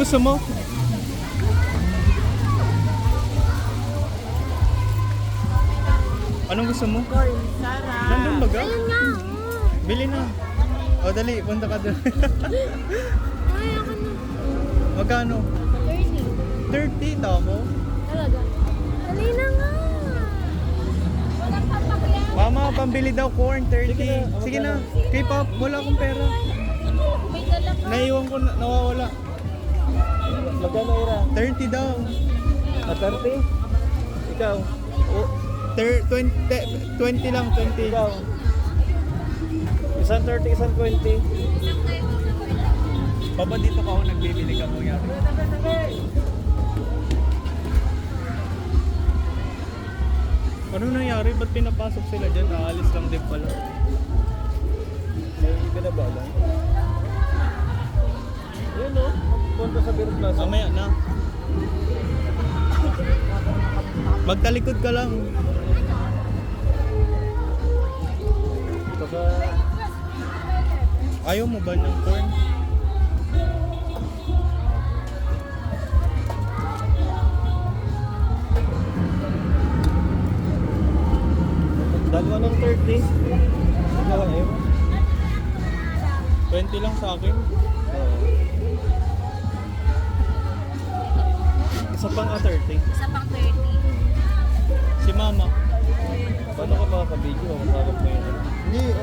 gusto mo? Anong gusto mo? Corn. Sarap. Nandun ba ga? Ayun nga. Bili na. O dali, punta ka doon. Ay, ako na. Magkano? 30. 30 tamo? Talaga. Dali na nga. Walang papakyan. Mama, pambili daw corn, 30. Sige na. K-pop, wala akong pera. May dala pa. Naiwan ko, nawawala. Magkano ira? 30 daw. 30? Ikaw? 20 lang, 20. Ikaw? Isang 30, isang 20. Papa, dito ka ako nagbibili ka mo yan. Ano nangyari? Ba't pinapasok sila dyan? Aalis lang din pala. May binabalan. Yun o. Punta sa Beer Plaza. Mamaya na. Magtalikod ka lang. Baka... Ayaw mo ba ng corn? Dalawa ng 30. Ikaw ayaw? 20 lang sa akin. Oo. Isa pang 30. Isa pang 30. Si mama. Paano ka makakabidyo? Masarap mo yun. Hindi.